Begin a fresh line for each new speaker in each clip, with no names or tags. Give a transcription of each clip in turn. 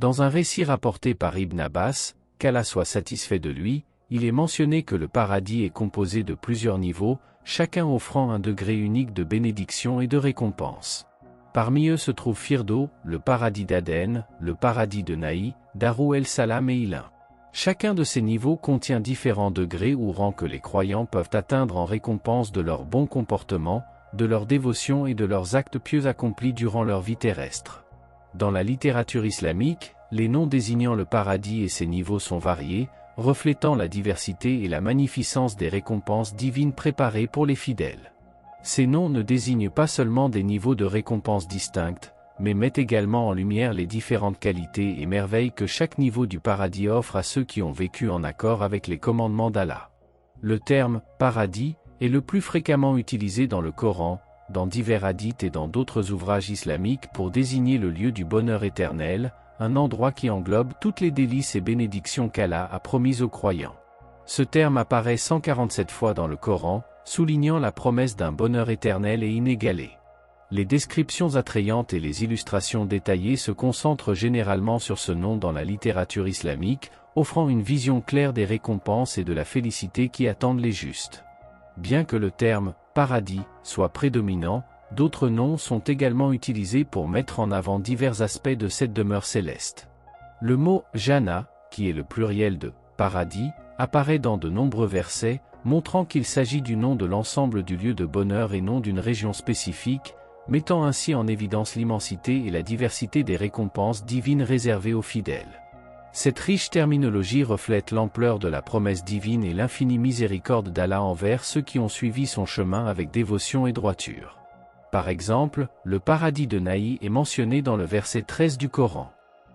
Dans un récit rapporté par Ibn Abbas, qu'Allah soit satisfait de lui, il est mentionné que le paradis est composé de plusieurs niveaux, chacun offrant un degré unique de bénédiction et de récompense. Parmi eux se trouve Firdo, le paradis d'Aden, le paradis de Naï, Darou el-Salam et Ilin. Chacun de ces niveaux contient différents degrés ou rangs que les croyants peuvent atteindre en récompense de leur bon comportement, de leur dévotion et de leurs actes pieux accomplis durant leur vie terrestre. Dans la littérature islamique, les noms désignant le paradis et ses niveaux sont variés, reflétant la diversité et la magnificence des récompenses divines préparées pour les fidèles. Ces noms ne désignent pas seulement des niveaux de récompenses distincts, mais mettent également en lumière les différentes qualités et merveilles que chaque niveau du paradis offre à ceux qui ont vécu en accord avec les commandements d'Allah. Le terme « paradis » est le plus fréquemment utilisé dans le Coran, dans divers hadiths et dans d'autres ouvrages islamiques pour désigner le lieu du bonheur éternel, un endroit qui englobe toutes les délices et bénédictions qu'Allah a promises aux croyants. Ce terme apparaît 147 fois dans le Coran, soulignant la promesse d'un bonheur éternel et inégalé. Les descriptions attrayantes et les illustrations détaillées se concentrent généralement sur ce nom dans la littérature islamique, offrant une vision claire des récompenses et de la félicité qui attendent les justes. Bien que le terme « paradis » soit prédominant, d'autres noms sont également utilisés pour mettre en avant divers aspects de cette demeure céleste. Le mot « Jannah », qui est le pluriel de « paradis », apparaît dans de nombreux versets, montrant qu'il s'agit du nom de l'ensemble du lieu de bonheur et non d'une région spécifique, mettant ainsi en évidence l'immensité et la diversité des récompenses divines réservées aux fidèles. Cette riche terminologie reflète l'ampleur de la promesse divine et l'infinie miséricorde d'Allah envers ceux qui ont suivi son chemin avec dévotion et droiture. Par exemple, le paradis de Naï est mentionné dans le verset 13 du Coran.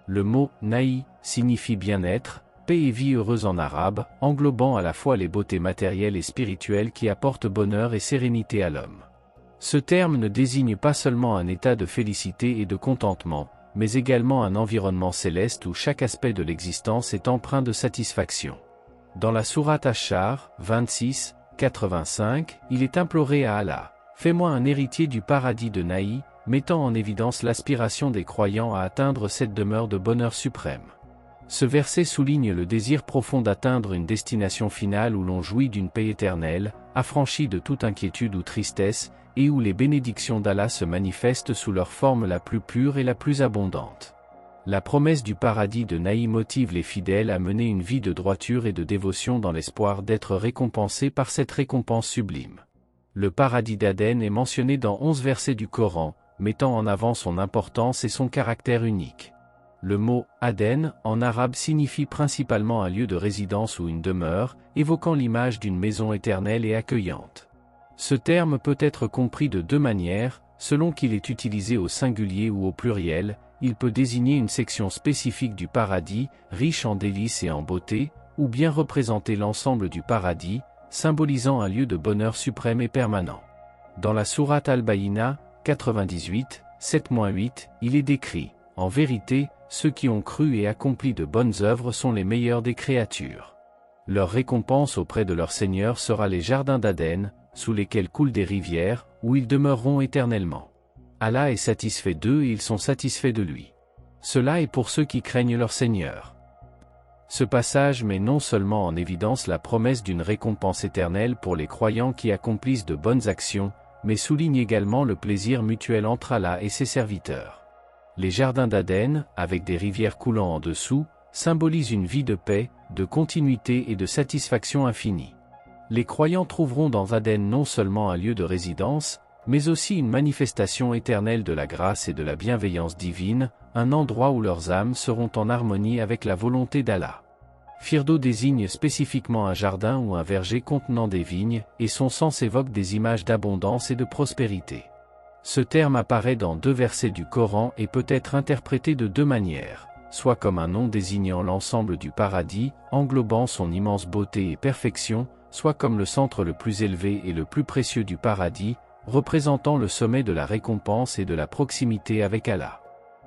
Le mot « Naï » signifie bien-être, paix et vie heureuse en arabe, englobant à la fois les beautés matérielles et spirituelles qui apportent bonheur et sérénité à l'homme. Ce terme ne désigne pas seulement un état de félicité et de contentement, mais également un environnement céleste où chaque aspect de l'existence est empreint de satisfaction. Dans la sourate Ash-Shar, 26, 85, il est imploré à Allah « Fais-moi un héritier du paradis de Naï », mettant en évidence l'aspiration des croyants à atteindre cette demeure de bonheur suprême. Ce verset souligne le désir profond d'atteindre une destination finale où l'on jouit d'une paix éternelle, affranchie de toute inquiétude ou tristesse, et où les bénédictions d'Allah se manifestent sous leur forme la plus pure et la plus abondante. La promesse du paradis de Naï motive les fidèles à mener une vie de droiture et de dévotion dans l'espoir d'être récompensés par cette récompense sublime. Le paradis d'Aden est mentionné dans 11 versets du Coran, mettant en avant son importance et son caractère unique. Le mot « Aden » en arabe signifie principalement un lieu de résidence ou une demeure, évoquant l'image d'une maison éternelle et accueillante. Ce terme peut être compris de deux manières, selon qu'il est utilisé au singulier ou au pluriel. Il peut désigner une section spécifique du paradis, riche en délices et en beauté, ou bien représenter l'ensemble du paradis, symbolisant un lieu de bonheur suprême et permanent. Dans la sourate Al-Bayina, 98, 7-8, il est décrit « En vérité, ceux qui ont cru et accompli de bonnes œuvres sont les meilleurs des créatures. Leur récompense auprès de leur Seigneur sera les jardins d'Aden, sous lesquels coulent des rivières, où ils demeureront éternellement. Allah est satisfait d'eux et ils sont satisfaits de lui. Cela est pour ceux qui craignent leur Seigneur. » Ce passage met non seulement en évidence la promesse d'une récompense éternelle pour les croyants qui accomplissent de bonnes actions, mais souligne également le plaisir mutuel entre Allah et ses serviteurs. Les jardins d'Aden, avec des rivières coulant en dessous, symbolisent une vie de paix, de continuité et de satisfaction infinie. Les croyants trouveront dans Aden non seulement un lieu de résidence, mais aussi une manifestation éternelle de la grâce et de la bienveillance divine, un endroit où leurs âmes seront en harmonie avec la volonté d'Allah. Firdo désigne spécifiquement un jardin ou un verger contenant des vignes, et son sens évoque des images d'abondance et de prospérité. Ce terme apparaît dans 2 versets du Coran et peut être interprété de 2 manières, soit comme un nom désignant l'ensemble du paradis, englobant son immense beauté et perfection, soit comme le centre le plus élevé et le plus précieux du paradis, représentant le sommet de la récompense et de la proximité avec Allah.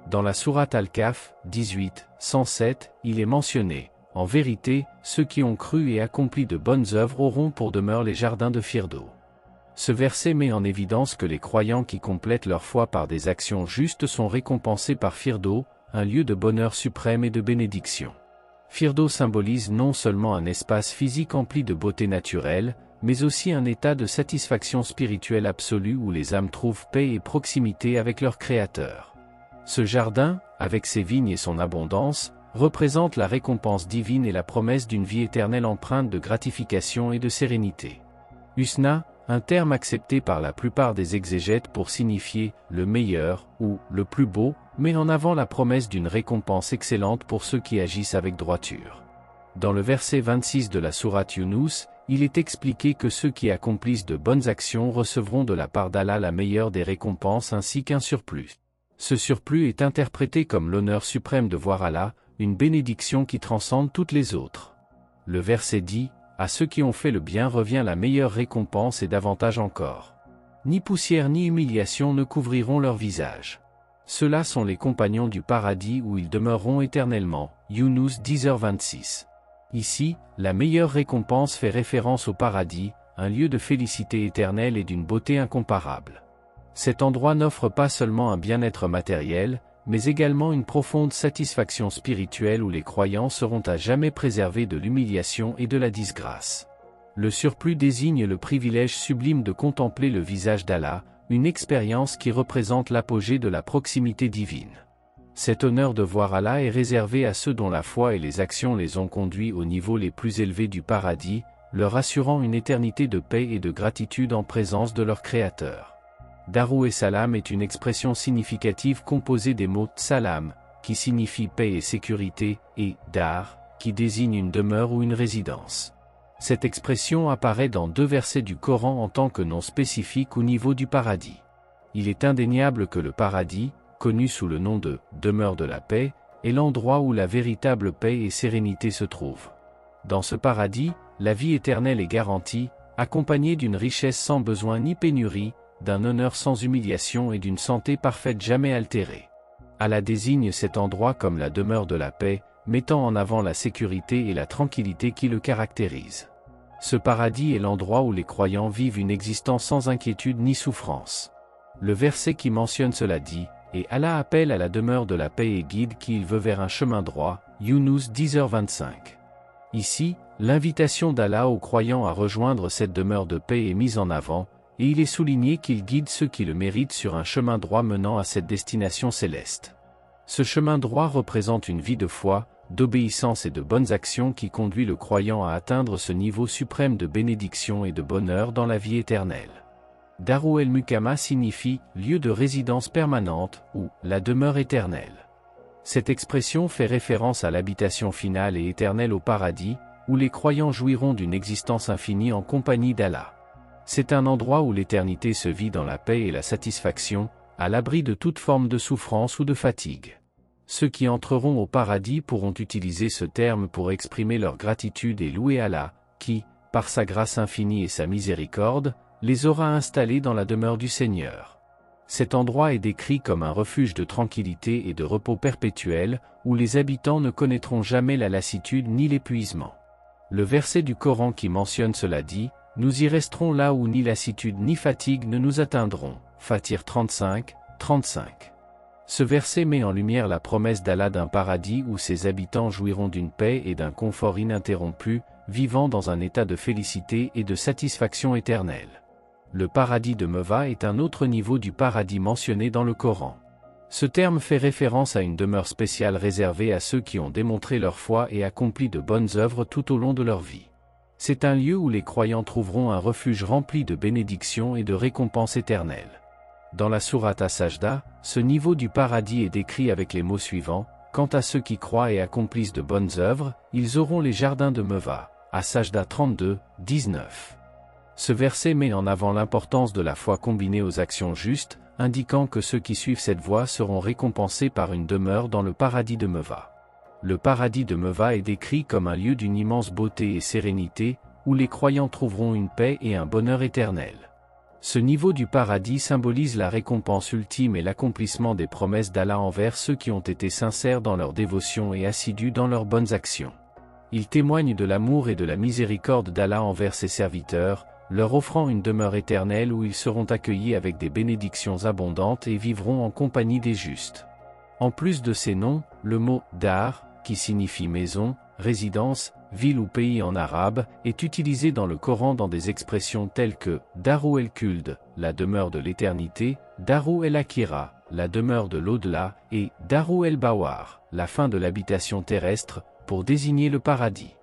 Dans la sourate Al-Kahf, 18, 107, il est mentionné « En vérité, ceux qui ont cru et accompli de bonnes œuvres auront pour demeure les jardins de Firdo. » Ce verset met en évidence que les croyants qui complètent leur foi par des actions justes sont récompensés par Firdo, un lieu de bonheur suprême et de bénédiction. Firdaus symbolise non seulement un espace physique empli de beauté naturelle, mais aussi un état de satisfaction spirituelle absolue où les âmes trouvent paix et proximité avec leur Créateur. Ce jardin, avec ses vignes et son abondance, représente la récompense divine et la promesse d'une vie éternelle empreinte de gratification et de sérénité. Husna, un terme accepté par la plupart des exégètes pour signifier « le meilleur » ou « le plus beau », met en avant la promesse d'une récompense excellente pour ceux qui agissent avec droiture. Dans le verset 26 de la sourate Yunus, il est expliqué que ceux qui accomplissent de bonnes actions recevront de la part d'Allah la meilleure des récompenses ainsi qu'un surplus. Ce surplus est interprété comme l'honneur suprême de voir Allah, une bénédiction qui transcende toutes les autres. Le verset dit « À ceux qui ont fait le bien revient la meilleure récompense et davantage encore. Ni poussière ni humiliation ne couvriront leur visage. Ceux-là sont les compagnons du paradis où ils demeureront éternellement. » Yunus 10h26. Ici, la meilleure récompense fait référence au paradis, un lieu de félicité éternelle et d'une beauté incomparable. Cet endroit n'offre pas seulement un bien-être matériel, mais également une profonde satisfaction spirituelle où les croyants seront à jamais préservés de l'humiliation et de la disgrâce. Le surplus désigne le privilège sublime de contempler le visage d'Allah, une expérience qui représente l'apogée de la proximité divine. Cet honneur de voir Allah est réservé à ceux dont la foi et les actions les ont conduits aux niveaux les plus élevés du paradis, leur assurant une éternité de paix et de gratitude en présence de leur Créateur. Darou et Salam est une expression significative composée des mots Salam, qui signifie paix et sécurité, et Dar, qui désigne une demeure ou une résidence. Cette expression apparaît dans 2 versets du Coran en tant que nom spécifique au niveau du paradis. Il est indéniable que le paradis, connu sous le nom de « demeure de la paix », est l'endroit où la véritable paix et sérénité se trouvent. Dans ce paradis, la vie éternelle est garantie, accompagnée d'une richesse sans besoin ni pénurie, d'un honneur sans humiliation et d'une santé parfaite jamais altérée. Allah désigne cet endroit comme la demeure de la paix, mettant en avant la sécurité et la tranquillité qui le caractérisent. Ce paradis est l'endroit où les croyants vivent une existence sans inquiétude ni souffrance. Le verset qui mentionne cela dit « Et Allah appelle à la demeure de la paix et guide qui il veut vers un chemin droit » Yunus 10h25. Ici, l'invitation d'Allah aux croyants à rejoindre cette demeure de paix est mise en avant, et il est souligné qu'il guide ceux qui le méritent sur un chemin droit menant à cette destination céleste. Ce chemin droit représente une vie de foi, d'obéissance et de bonnes actions qui conduit le croyant à atteindre ce niveau suprême de bénédiction et de bonheur dans la vie éternelle. Darou el-Mukama signifie « lieu de résidence permanente » ou « la demeure éternelle ». Cette expression fait référence à l'habitation finale et éternelle au paradis, où les croyants jouiront d'une existence infinie en compagnie d'Allah. C'est un endroit où l'éternité se vit dans la paix et la satisfaction, à l'abri de toute forme de souffrance ou de fatigue. Ceux qui entreront au paradis pourront utiliser ce terme pour exprimer leur gratitude et louer Allah, qui, par sa grâce infinie et sa miséricorde, les aura installés dans la demeure du Seigneur. Cet endroit est décrit comme un refuge de tranquillité et de repos perpétuel, où les habitants ne connaîtront jamais la lassitude ni l'épuisement. Le verset du Coran qui mentionne cela dit « Nous y resterons là où ni lassitude ni fatigue ne nous atteindront » Fatir 35, 35. Ce verset met en lumière la promesse d'Allah d'un paradis où ses habitants jouiront d'une paix et d'un confort ininterrompu, vivant dans un état de félicité et de satisfaction éternelle. Le paradis de Meva est un autre niveau du paradis mentionné dans le Coran. Ce terme fait référence à une demeure spéciale réservée à ceux qui ont démontré leur foi et accompli de bonnes œuvres tout au long de leur vie. C'est un lieu où les croyants trouveront un refuge rempli de bénédictions et de récompenses éternelles. Dans la sourate As-Sajda, ce niveau du paradis est décrit avec les mots suivants « Quant à ceux qui croient et accomplissent de bonnes œuvres, ils auront les jardins de Meva » As-Sajda 32, 19. Ce verset met en avant l'importance de la foi combinée aux actions justes, indiquant que ceux qui suivent cette voie seront récompensés par une demeure dans le paradis de Meva. Le paradis de Meva est décrit comme un lieu d'une immense beauté et sérénité, où les croyants trouveront une paix et un bonheur éternel. Ce niveau du paradis symbolise la récompense ultime et l'accomplissement des promesses d'Allah envers ceux qui ont été sincères dans leur dévotion et assidus dans leurs bonnes actions. Il témoigne de l'amour et de la miséricorde d'Allah envers ses serviteurs, leur offrant une demeure éternelle où ils seront accueillis avec des bénédictions abondantes et vivront en compagnie des justes. En plus de ces noms, le mot « dar », qui signifie maison, résidence, ville ou pays en arabe, est utilisé dans le Coran dans des expressions telles que « Darou el-Khuld », la demeure de l'éternité, « Darou el-Akhira », la demeure de l'au-delà, et « Darou el-Bawar », la fin de l'habitation terrestre, pour désigner le paradis.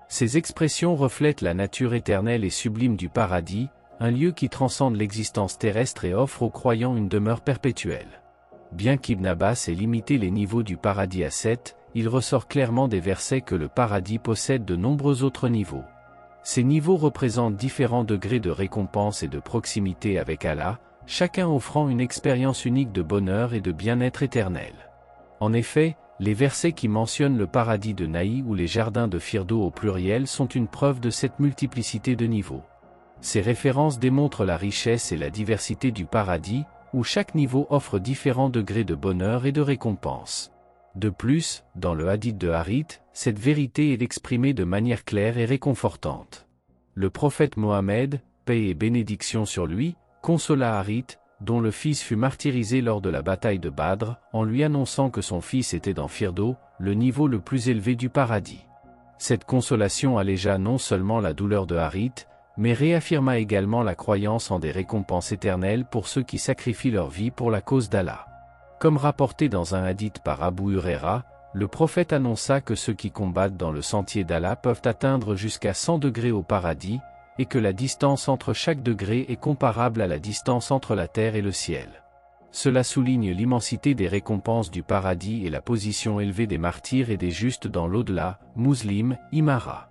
Ces expressions reflètent la nature éternelle et sublime du paradis, un lieu qui transcende l'existence terrestre et offre aux croyants une demeure perpétuelle. Bien qu'Ibn Abbas ait limité les niveaux du paradis à 7, il ressort clairement des versets que le paradis possède de nombreux autres niveaux. Ces niveaux représentent différents degrés de récompense et de proximité avec Allah, chacun offrant une expérience unique de bonheur et de bien-être éternel. En effet, les versets qui mentionnent le paradis de Naï ou les jardins de Firdo au pluriel sont une preuve de cette multiplicité de niveaux. Ces références démontrent la richesse et la diversité du paradis, où chaque niveau offre différents degrés de bonheur et de récompense. De plus, dans le hadith de Harith, cette vérité est exprimée de manière claire et réconfortante. Le prophète Mohammed, paix et bénédiction sur lui, consola Harith, dont le fils fut martyrisé lors de la bataille de Badr, en lui annonçant que son fils était dans Firdo, le niveau le plus élevé du paradis. Cette consolation allégea non seulement la douleur de Harith, mais réaffirma également la croyance en des récompenses éternelles pour ceux qui sacrifient leur vie pour la cause d'Allah. Comme rapporté dans un hadith par Abu Huraira, le prophète annonça que ceux qui combattent dans le sentier d'Allah peuvent atteindre jusqu'à 100 degrés au paradis, et que la distance entre chaque degré est comparable à la distance entre la terre et le ciel. Cela souligne l'immensité des récompenses du paradis et la position élevée des martyrs et des justes dans l'au-delà, Muslim, Imara.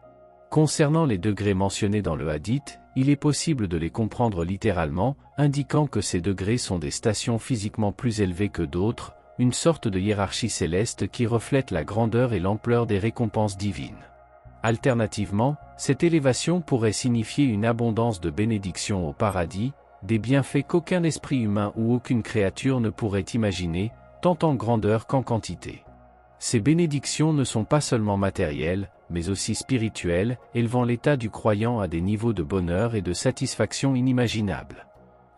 Concernant les degrés mentionnés dans le hadith, il est possible de les comprendre littéralement, indiquant que ces degrés sont des stations physiquement plus élevées que d'autres, une sorte de hiérarchie céleste qui reflète la grandeur et l'ampleur des récompenses divines. Alternativement, cette élévation pourrait signifier une abondance de bénédictions au paradis, des bienfaits qu'aucun esprit humain ou aucune créature ne pourrait imaginer, tant en grandeur qu'en quantité. Ces bénédictions ne sont pas seulement matérielles, mais aussi spirituelles, élevant l'état du croyant à des niveaux de bonheur et de satisfaction inimaginables.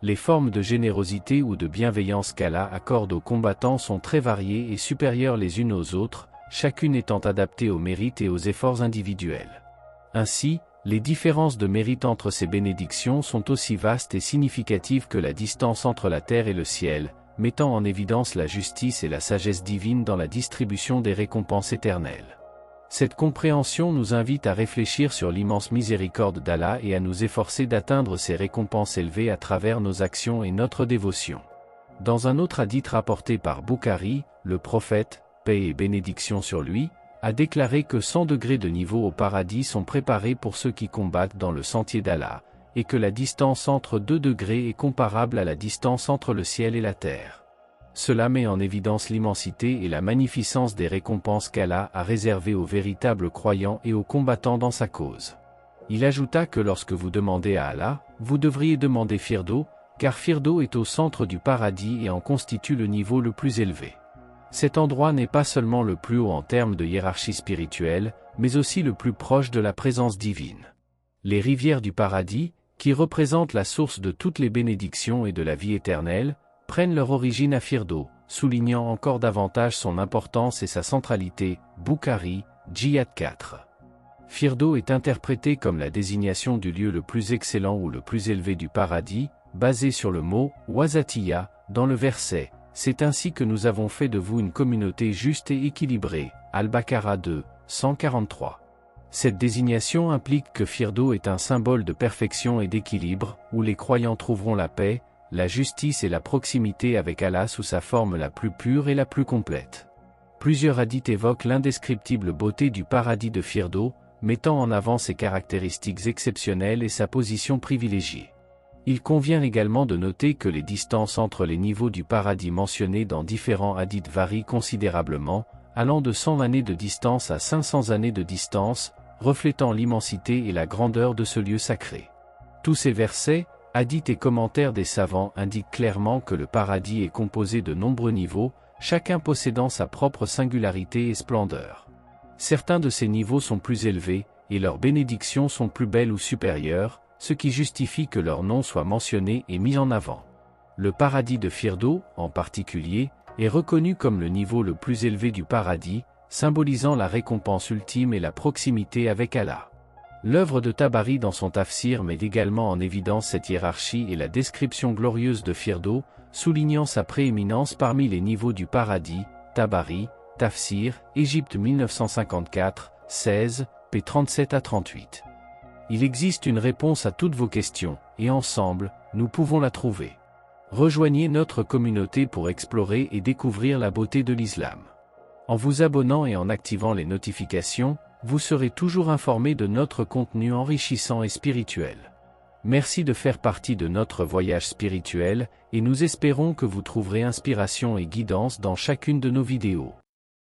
Les formes de générosité ou de bienveillance qu'Allah accorde aux combattants sont très variées et supérieures les unes aux autres, chacune étant adaptée aux mérites et aux efforts individuels. Ainsi, les différences de mérite entre ces bénédictions sont aussi vastes et significatives que la distance entre la terre et le ciel, mettant en évidence la justice et la sagesse divine dans la distribution des récompenses éternelles. Cette compréhension nous invite à réfléchir sur l'immense miséricorde d'Allah et à nous efforcer d'atteindre ces récompenses élevées à travers nos actions et notre dévotion. Dans un autre hadith rapporté par Bukhari, le prophète, paix et bénédiction sur lui, a déclaré que 100 degrés de niveau au paradis sont préparés pour ceux qui combattent dans le sentier d'Allah, et que la distance entre 2 degrés est comparable à la distance entre le ciel et la terre. Cela met en évidence l'immensité et la magnificence des récompenses qu'Allah a réservées aux véritables croyants et aux combattants dans sa cause. Il ajouta que lorsque vous demandez à Allah, vous devriez demander Firdo, car Firdo est au centre du paradis et en constitue le niveau le plus élevé. Cet endroit n'est pas seulement le plus haut en termes de hiérarchie spirituelle, mais aussi le plus proche de la présence divine. Les rivières du paradis, qui représentent la source de toutes les bénédictions et de la vie éternelle, prennent leur origine à Firdo, soulignant encore davantage son importance et sa centralité. Bukhari, Jihad 4. Firdo est interprété comme la désignation du lieu le plus excellent ou le plus élevé du paradis, basé sur le mot « wasatiyya » dans le verset « C'est ainsi que nous avons fait de vous une communauté juste et équilibrée » Al-Baqara 2, 143. Cette désignation implique que Firdo est un symbole de perfection et d'équilibre, où les croyants trouveront la paix, la justice et la proximité avec Allah sous sa forme la plus pure et la plus complète. Plusieurs hadiths évoquent l'indescriptible beauté du paradis de Firdo, mettant en avant ses caractéristiques exceptionnelles et sa position privilégiée. Il convient également de noter que les distances entre les niveaux du paradis mentionnés dans différents hadiths varient considérablement, allant de 100 années de distance à 500 années de distance, reflétant l'immensité et la grandeur de ce lieu sacré. Tous ces versets, hadiths et commentaires des savants indiquent clairement que le paradis est composé de nombreux niveaux, chacun possédant sa propre singularité et splendeur. Certains de ces niveaux sont plus élevés, et leurs bénédictions sont plus belles ou supérieures, ce qui justifie que leur nom soit mentionné et mis en avant. Le paradis de Firdo, en particulier, est reconnu comme le niveau le plus élevé du paradis, symbolisant la récompense ultime et la proximité avec Allah. L'œuvre de Tabari dans son tafsir met également en évidence cette hiérarchie et la description glorieuse de Firdo, soulignant sa prééminence parmi les niveaux du paradis. Tabari, Tafsir, Égypte 1954, 16, p. 37 à 38. Il existe une réponse à toutes vos questions, et ensemble, nous pouvons la trouver. Rejoignez notre communauté pour explorer et découvrir la beauté de l'islam. En vous abonnant et en activant les notifications, vous serez toujours informé de notre contenu enrichissant et spirituel. Merci de faire partie de notre voyage spirituel, et nous espérons que vous trouverez inspiration et guidance dans chacune de nos vidéos.